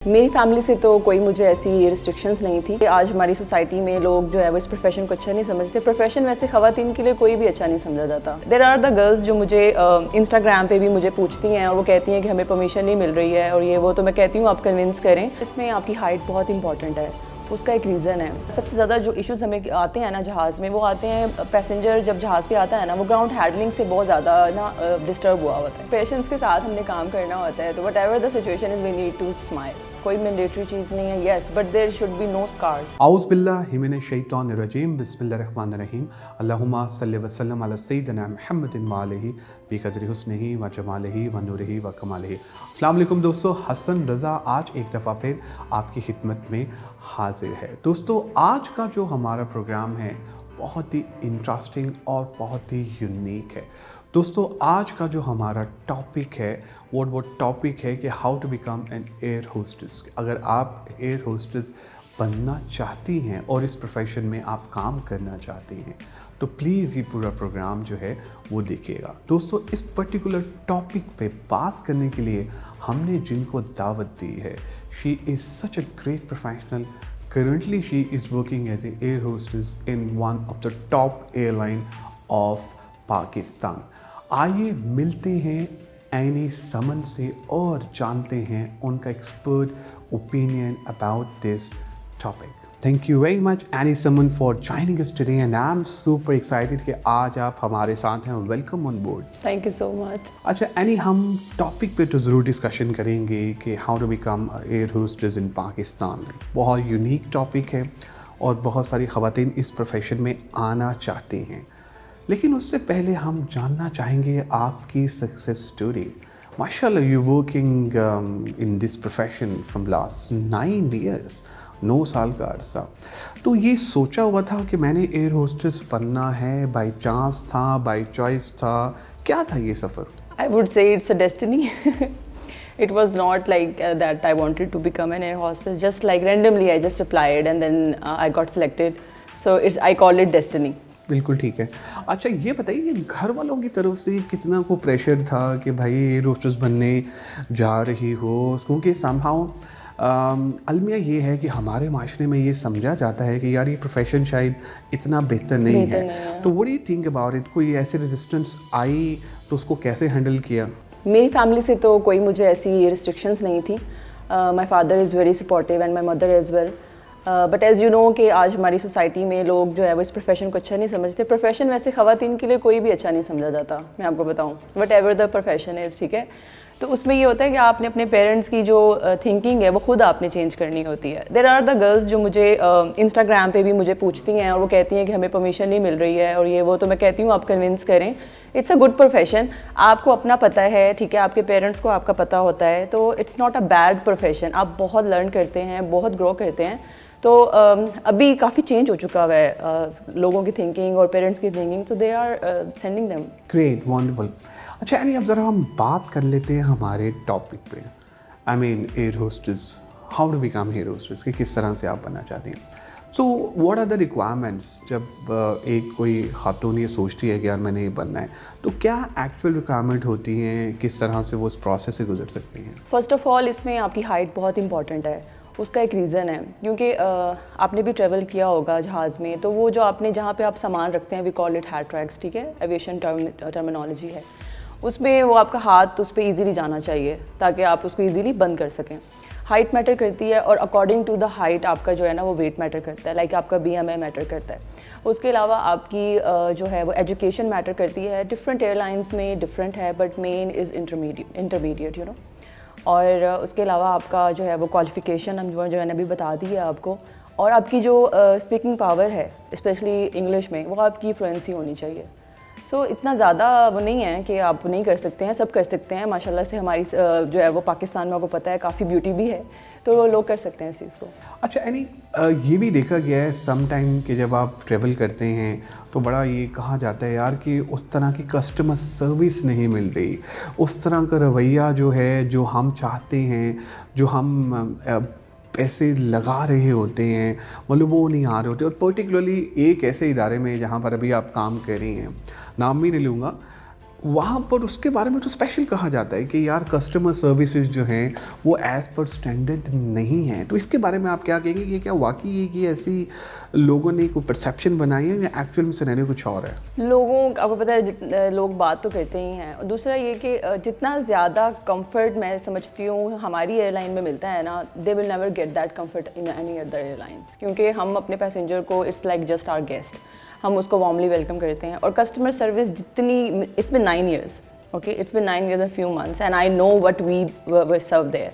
मेरी फैमिली से तो कोई मुझे ऐसी रिस्ट्रिक्शंस नहीं थी। आज हमारी सोसाइटी में लोग जो है वो इस प्रोफेशन को अच्छा नहीं समझते। प्रोफेशन वैसे ख़वातीन के लिए कोई भी अच्छा नहीं समझा जाता। देयर आर द गर्ल्स जो मुझे इंस्टाग्राम पे भी मुझे पूछती हैं और वो कहती हैं कि हमें परमिशन नहीं मिल रही है और ये वो, तो मैं कहती हूँ आप कन्विंस करें। इसमें आपकी हाइट बहुत इंपॉर्टेंट है, उसका एक रीज़न है। सबसे ज़्यादा जो इश्यूज़ हमें आते हैं ना जहाज़ में, वो आते हैं पैसेंजर जब जहाज़ पे आता है ना, वो ग्राउंड हैंडलिंग से बहुत ज़्यादा ना डिस्टर्ब हुआ होता है। पेशेंस के साथ हमने काम करना होता है, तो whatever the situation is we need to smile. कोई मैंडेटरी चीज़ नहीं है, yes, but there should be no scars. औज़ बिल्लाहि मिनश शैतानिर रजीम, बिस्मिल्लाहिर्रहमानिर रहीम। अल्लाहुम्मा सल्लि व सल्लिम अला सय्यिदिना मुहम्मदिन व आलिहि बिक़द्रि हुस्निही व जमालिही व नूरिही व कमालिही। अस्सलाम वालेकुम दोस्तों, हसन रज़ा आज एक दफ़ा फिर आपकी खिदमत में हाजिर है। दोस्तों, आज का जो हमारा प्रोग्राम है बहुत ही इंटरेस्टिंग और बहुत ही यूनिक है। दोस्तों, आज का जो हमारा टॉपिक है वो टॉपिक है कि how to become an air hostess. अगर आप एयर होस्टेस बनना चाहती हैं और इस प्रोफेशन में आप काम करना चाहती हैं तो प्लीज़ ये पूरा प्रोग्राम जो है वो देखिएगा। दोस्तों, इस पर्टिकुलर टॉपिक पे बात करने के लिए हमने जिनको दावत दी है, she is such a great professional. Currently, she is working as an air hostess in one of the top airline of Pakistan. आइए मिलते हैं एनी समन से और जानते हैं उनका expert opinion about this topic. Thank you very much, Annie Saman, for joining us today, and I'm super excited कि आज आप हमारे साथ हैं। Welcome on board. Thank you so much. अच्छा एनी, हम टॉपिक पे तो ज़रूर डिस्कशन करेंगे कि how to become air hostess in Pakistan. बहुत यूनिक टॉपिक है और बहुत सारी ख़वातीन इस प्रोफेशन में आना चाहती हैं, लेकिन उससे पहले हम जानना चाहेंगे आपकी सक्सेस स्टोरी। माशाल्लाह, you working in this profession from last 9 years, 9 साल का अर्सा। तो ये सोचा हुआ था कि मैंने एयर होस्टेस बनना है, बाय चांस था, बाय चॉइस था, क्या था ये सफ़र? I would say it's a destiny. It was not like that I wanted to become an air hostess. Just like randomly, I just applied and then I got selected. So I call it destiny. बिल्कुल ठीक है। अच्छा ये बताइए, घर वालों की तरफ से कितना को प्रेशर था कि भाई एयर होस्टेस बनने जा रही हो? क्योंकि समहाउ अलमिया ये है कि हमारे माशरे में ये समझा जाता है कि यार ये प्रोफेशन शायद इतना बेहतर नहीं है। तो what do you think about it? कोई ऐसे रेजिस्टेंस आई तो उसको कैसे हैंडल किया? मेरी फैमिली से तो कोई मुझे ऐसी रिस्ट्रिक्शंस नहीं थी। My father is very supportive and my mother as well. But as you know कि आज हमारी सोसाइटी में लोग जो है वो इस प्रोफेशन को अच्छा नहीं समझते। प्रोफेशन वैसे ख़वातीन के लिए कोई भी अच्छा नहीं समझा जाता, मैं आपको बताऊँ, what ever the profession is, ठीक है। तो उसमें ये होता है कि आपने अपने पेरेंट्स की जो थिंकिंग है वो खुद आपने चेंज करनी होती है। देयर आर द गर्ल्स जो मुझे इंस्टाग्राम पे भी मुझे पूछती हैं और वो कहती हैं कि हमें परमिशन नहीं मिल रही है और ये वो, तो मैं कहती हूँ आप कन्विंस करें। इट्स अ गुड प्रोफेशन, आपको अपना पता है, ठीक है, आपके पेरेंट्स को आपका पता होता है, तो it's not a bad profession. आप बहुत लर्न करते हैं, बहुत ग्रो करते हैं। तो अभी काफ़ी चेंज हो चुका हुआ है लोगों की थिंकिंग और पेरेंट्स की थिंकिंग, तो they are sending them. Great, wonderful. अच्छा यानी अब ज़रा हम बात कर लेते हैं हमारे टॉपिक पे। I mean air hostess, how to become air hostess, कि किस तरह से आप बनना चाहती हैं। So what are the requirements? जब एक कोई खातून ये सोचती है कि यार मैंने ये बनना है, तो क्या एक्चुअल रिक्वायरमेंट होती हैं, किस तरह से वो उस प्रोसेस से गुजर सकती हैं? फर्स्ट ऑफ ऑल इसमें आपकी हाइट बहुत इंपॉर्टेंट है। उसका एक रीज़न है, क्योंकि आपने भी ट्रैवल किया होगा जहाज़ में, तो वो जो आपने जहाँ पे आप सामान रखते हैं, we call it hand tracks, ठीक है, एविएशन टर्मिनोलॉजी है, उसमें वो आपका हाथ उस पर ईज़िली जाना चाहिए ताकि आप उसको ईज़िली बंद कर सकें। हाइट मैटर करती है और अकॉर्डिंग टू द हाइट आपका जो है ना वो वेट मैटर करता है, लाइक आपका BMI मैटर करता है। उसके अलावा आपकी जो है वो एजुकेशन मैटर करती है। डिफरेंट एयरलाइंस में डिफरेंट है, but main is intermediate, you know. और उसके अलावा आपका जो है वो क्वालिफ़िकेशन हम जो है ना अभी बता दी है आपको, और आपकी जो स्पीकिंग पावर है स्पेशली इंग्लिश में, वो आपकी फ्लुएंसी होनी चाहिए। सो इतना ज़्यादा वो नहीं है कि आप नहीं कर सकते हैं, सब कर सकते हैं। माशाल्लाह से हमारी जो है वो पाकिस्तान में आपको पता है काफ़ी ब्यूटी भी है, तो लोग कर सकते हैं इस चीज़ को। अच्छा यानी ये भी देखा गया है सम टाइम कि जब आप ट्रैवल करते हैं तो बड़ा ये कहा जाता है यार कि उस तरह की कस्टमर सर्विस नहीं मिल रही, उस तरह का रवैया जो है, जो हम चाहते हैं, जो हम पैसे लगा रहे होते हैं, मतलब वो नहीं आ रहे होते। और पर्टिकुलरली एक ऐसे इदारे में जहाँ पर अभी आप काम कर रही हैं, नाम भी नहीं लूँगा, वहाँ पर उसके बारे में तो स्पेशल कहा जाता है कि यार कस्टमर सर्विसेज जो हैं वो एज़ पर स्टैंडर्ड नहीं है। तो इसके बारे में आप क्या कहेंगे कि क्या वाकई है कि ऐसी लोगों ने कोई परसेप्शन बनाई है या एक्चुअल में सिनेरियो कुछ और है? लोगों आपको पता है लोग बात तो करते ही हैं। और दूसरा ये कि जितना ज़्यादा कंफर्ट मैं समझती हूँ हमारी एयरलाइन में मिलता है ना, they will never get that comfort in any other airlines, क्योंकि हम अपने पैसेंजर को it's like just our guest, हम उसको वार्मली वेलकम करते हैं। और कस्टमर सर्विस जितनी, it's been 9 years, okay, it's been 9 years, a few months, and I know what we were served there.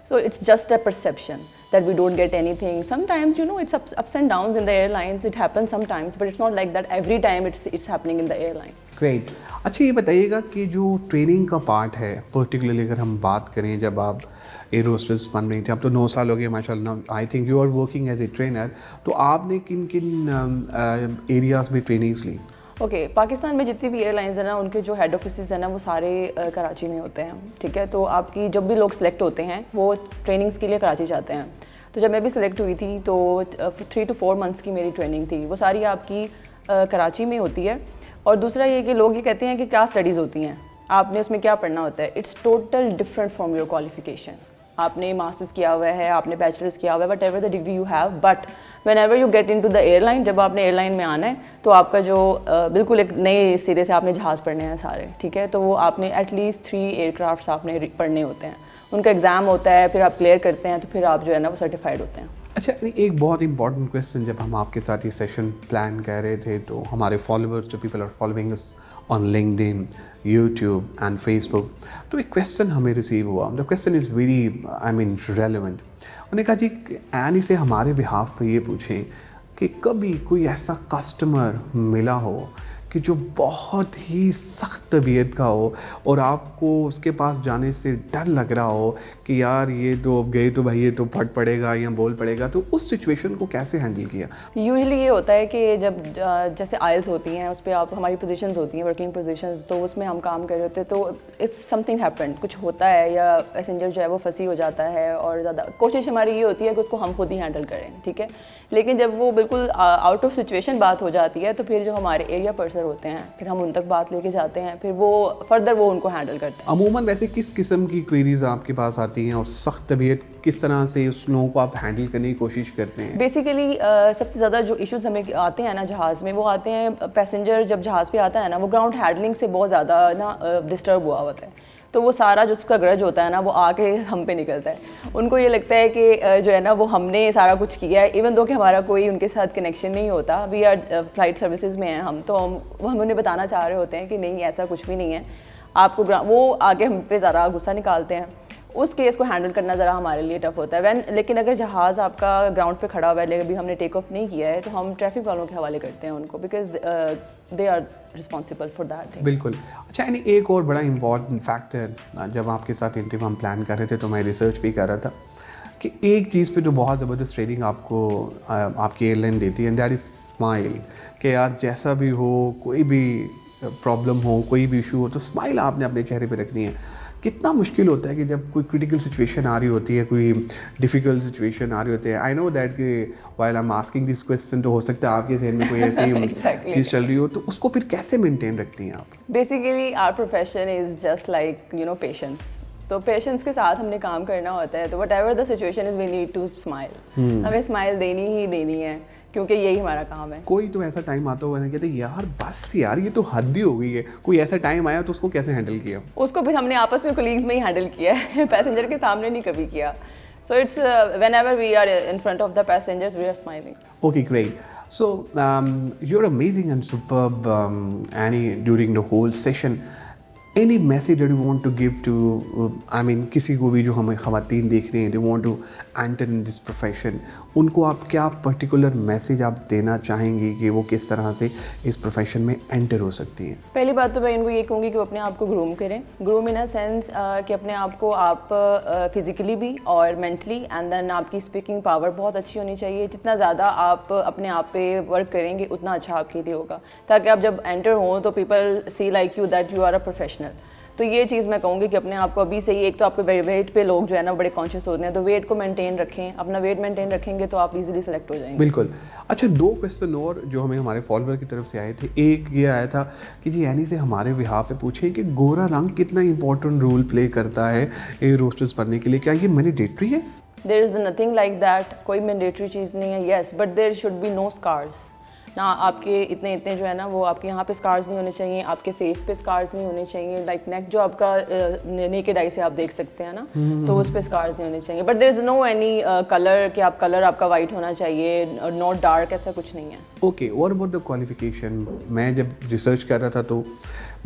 So it's just a perception that we don't get anything. Sometimes, you know, it's ups and downs in the airlines. It happens sometimes, but it's not like that every time it's happening in the airline. Great. अच्छा ये बताइएगा कि जो training का part है, particularly अगर हम बात करें, जब आप एयर होस्टेस बन रही थी, अब तो 9 साल हो गए माशाल्लाह, I think you are working as a trainer, तो आपने किन किन एरियाज़ में ट्रेनिंग्स ली? ओके, पाकिस्तान में जितनी भी एयरलाइंस है ना, उनके जो हेड ऑफिस है ना, वो सारे कराची में होते हैं, ठीक है। तो आपकी जब भी लोग सिलेक्ट होते हैं वो ट्रेनिंग्स के लिए कराची जाते हैं। तो जब मैं भी सिलेक्ट हुई थी तो 3 to 4 months की मेरी ट्रेनिंग थी, वो सारी आपकी कराची में होती है। और दूसरा ये कि लोग ये कहते हैं कि क्या स्टडीज़ होती हैं, आपने उसमें क्या पढ़ना होता है। It's total different from your qualification. आपने मास्टर्स किया हुआ है, आपने बैचलर्स किया हुआ है, whatever the degree you have, but whenever you get into the airline, जब आपने एयरलाइन में आना है तो आपका जो बिल्कुल एक नए सिरे से आपने जहाज़ पढ़ने हैं सारे, ठीक है। तो वो आपने एटलीस्ट 3 एयरक्राफ्ट्स आपने पढ़ने होते हैं, उनका एग्ज़ाम होता है, फिर आप क्लियर करते हैं तो फिर आप जो है ना वो सर्टिफाइड होते हैं। अच्छा, एक बहुत इंपॉर्टेंट क्वेश्चन, जब हम आपके साथ ये सेशन प्लान कर रहे थे तो हमारे फॉलोअर्स, जो people are following us on LinkedIn, YouTube and Facebook, तो एक क्वेश्चन हमें रिसीव हुआ। The question is very relevant. उन्होंने कहा जी एनी से हमारे बिहाफ पे ये पूछें कि कभी कोई ऐसा कस्टमर मिला हो कि जो बहुत ही सख्त तबीयत का हो और आपको उसके पास जाने से डर लग रहा हो कि यार ये तो अब गए तो भाई ये तो फट पड़ेगा या बोल पड़ेगा, तो उस सिचुएशन को कैसे हैंडल किया? यूजुअली ये होता है कि जब जैसे आइल्स होती हैं उस पर आप हमारी पोजीशंस होती हैं, वर्किंग पोजीशंस, तो उसमें हम काम कर रहे होते हैं। तो इफ़ समथिंग हैपन, कुछ होता है या पैसेंजर जो है वो फंसी हो जाता है, और ज़्यादा कोशिश हमारी ये होती है कि उसको हम खुद ही हैंडल करें, ठीक है। लेकिन जब वो बिल्कुल आउट ऑफ सिचुएशन बात हो जाती है तो फिर जो हमारे एरिया पर्सन होते हैं, फिर हम उन तक बात लेके जाते हैं, फिर वो फर्दर वो उनको हैंडल करते हैं। अमूमन वैसे किस किस्म की क्वेरीज आपके पास आती हैं और सख्त तबीयत किस तरह से उस लोगों को आप हैंडल करने की कोशिश करते हैं? बेसिकली सबसे ज़्यादा जो इश्यूज हमें आते हैं ना जहाज़ में, वो आते हैं पैसेंजर जब जहाज़ पे आता है ना, वो ग्राउंड हैंडलिंग से बहुत ज़्यादा ना डिस्टर्ब हुआ होता है। तो वो सारा जो उसका ग्रज होता है ना, वो आके हम पे निकलता है। उनको ये लगता है कि जो है ना वो हमने सारा कुछ किया है, इवन दो कि हमारा कोई उनके साथ कनेक्शन नहीं होता। वी आर फ्लाइट सर्विसेज में हैं हम, तो हम उन्हें बताना चाह रहे होते हैं कि नहीं ऐसा कुछ भी नहीं है आपको। वो आगे हम पे ज़रा गुस्सा निकालते हैं। उस केस को हैंडल करना ज़रा हमारे लिए टफ होता है। लेकिन अगर जहाज़ आपका ग्राउंड पे खड़ा हुआ है लेकिन अभी हमने टेक ऑफ नहीं किया है, तो हम ट्रैफिक वालों के हवाले करते हैं उनको, because they are responsible for that thing. बिल्कुल। अच्छा, यानी एक और बड़ा इम्पॉर्टेंट फैक्टर, जब आपके साथ इंटरव्यू हम प्लान कर रहे थे तो मैं रिसर्च भी कर रहा था कि एक चीज़ पे जो बहुत ज़बरदस्त ट्रेनिंग आपको आपकी एयरलाइन देती है, एंड दैट इज़ स्माइल। कि यार जैसा भी हो, कोई भी प्रॉब्लम हो, कोई भी इशू हो, तो स्माइल आपने अपने चेहरे पे रखनी है। कितना मुश्किल होता है कि जब कोई क्रिटिकल सिचुएशन आ रही होती है, कोई डिफ़िकल्ट सिचुएशन आ रही होती है। आई नो दैट कि while I am asking this question, तो हो सकता है आपके जहन में कोई ऐसी चीज़ चल रही हो, तो उसको फिर कैसे मेंटेन रखती हैं आप? Basically our profession is just like you know patience. तो पेशेंस के साथ हमने काम करना होता है। तो whatever the situation is we need to smile. हमें स्माइल देनी ही देनी है, क्योंकि यही हमारा काम है। कोई तो ऐसा टाइम आता हुआ ना, कहते यार बस यार ये तो हद ही हो गई है, कोई ऐसा टाइम आया तो उसको कैसे हैंडल किया? उसको फिर हमने आपस में कोलीग्स में ही हैंडल किया है, पैसेंजर के सामने नहीं कभी किया। So it's whenever we are in front of the passengers we are smiling. Okay, great. So you're amazing and superb, Annie, during the whole session. Any message that you want to give to, I mean, किसी को भी जो हमें ख़वातीन देख रहे हैं, they want to enter in this profession, उनको आप क्या पर्टिकुलर मैसेज आप देना चाहेंगी कि वो किस तरह से इस प्रोफेशन में एंटर हो सकती हैं? पहली बात तो मैं इनको ये कहूँगी कि वो अपने आप को ग्रूम करें। ग्रूम इन अ सेंस कि अपने आप को आप फिज़िकली भी और मेंटली, एंड देन आपकी स्पीकिंग पावर बहुत अच्छी होनी चाहिए। जितना ज़्यादा आप अपने आप पे वर्क करेंगे उतना अच्छा आपके लिए होगा, ताकि आप जब एंटर हों तो people see like you that you are a professional. तो ये चीज़ मैं कहूँगी कि अपने आप को अभी से ही, एक तो आपके वेट पे लोग जो है ना बड़े कॉन्शियस होते हैं, तो वेट को मेंटेन रखें, अपना वेट मेंटेन रखेंगे तो आप इजीली सेलेक्ट हो जाएंगे। बिल्कुल। अच्छा, 2 क्वेश्चन और जो हमें हमारे फॉलोअर की तरफ से आए थे। एक ये आया था कि जी एनी से हमारे बिहाफ पे पूछें कि गोरा रंग कितना इंपॉर्टेंट रोल प्ले करता है एयर होस्टेस बनने के लिए, क्या ये मैंडेटरी है? There is nothing like that, कोई मैंडेटरी चीज़ नहीं है। Yes, but there should be no scars ना, आपके इतने जो है ना वो आपके यहाँ पे स्कार्स नहीं होने चाहिए, आपके फेस पे स्कार्स नहीं होने चाहिए, लाइक नेक जो आपका नेकेड आई से आप देख सकते हैं ना, तो उस पे स्कार्स नहीं होने चाहिए। But there is no any colour कि आप कलर आपका वाइट होना चाहिए, नॉट डार्क, ऐसा कुछ नहीं है। Okay, what about the qualification? मैं जब रिसर्च कर रहा था तो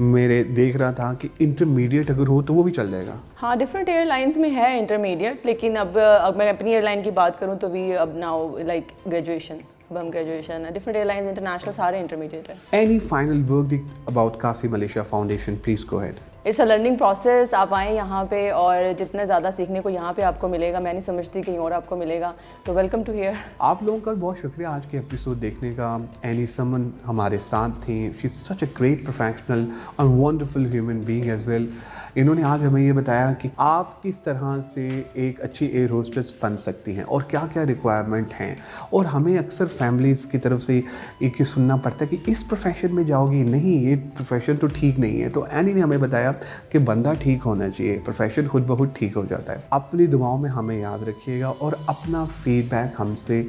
मेरे देख रहा था कि इंटरमीडिएट अगर हो तो वो भी चल जाएगा। हाँ, डिफरेंट एयरलाइंस में है इंटरमीडिएट, लेकिन अब मैं अपनी एयरलाइन की बात करूँ तो भी अब नाउ लाइक ग्रेजुएशन, अब हम ग्रेजुएशन है। डिफरेंट एयरलाइंस इंटरनेशनल सारे इंटरमीडिएट है। एनी फाइनल वर्डिक्ट अबाउट कासी Malaysia foundation, please go ahead. It's a learning process. आप आएँ यहाँ पे और जितना ज़्यादा सीखने को यहाँ पे आपको मिलेगा, मैं नहीं समझती कहीं और आपको मिलेगा, तो वेलकम टू हियर। आप लोगों का बहुत शुक्रिया आज के एपिसोड देखने का। एनी समन हमारे साथ थी, she is such a great professional और wonderful human being as well. इन्होंने आज हमें ये बताया कि आप किस तरह से एक अच्छी एयर होस्टेस बन सकती हैं और क्या क्या रिक्वायरमेंट हैं। और हमें अक्सर फैमिलीज़ की तरफ से एक ही सुनना पड़ता है कि इस प्रोफेशन में जाओगी, नहीं ये प्रोफेशन तो ठीक नहीं है। तो एनी ने हमें बताया कि बंदा ठीक होना चाहिए, प्रोफेशन खुद ब खुद ठीक हो जाता है। अपनी दुआओं में हमें याद रखिएगा और अपना फीडबैक हमसे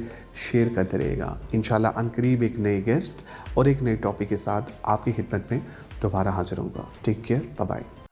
शेयर करते रहिएगा। इंशाल्लाह अनकरीब एक नए गेस्ट और एक नए टॉपिक के साथ आपकी खिदमत में दोबारा हाजिर होऊंगा। Take care, bye bye.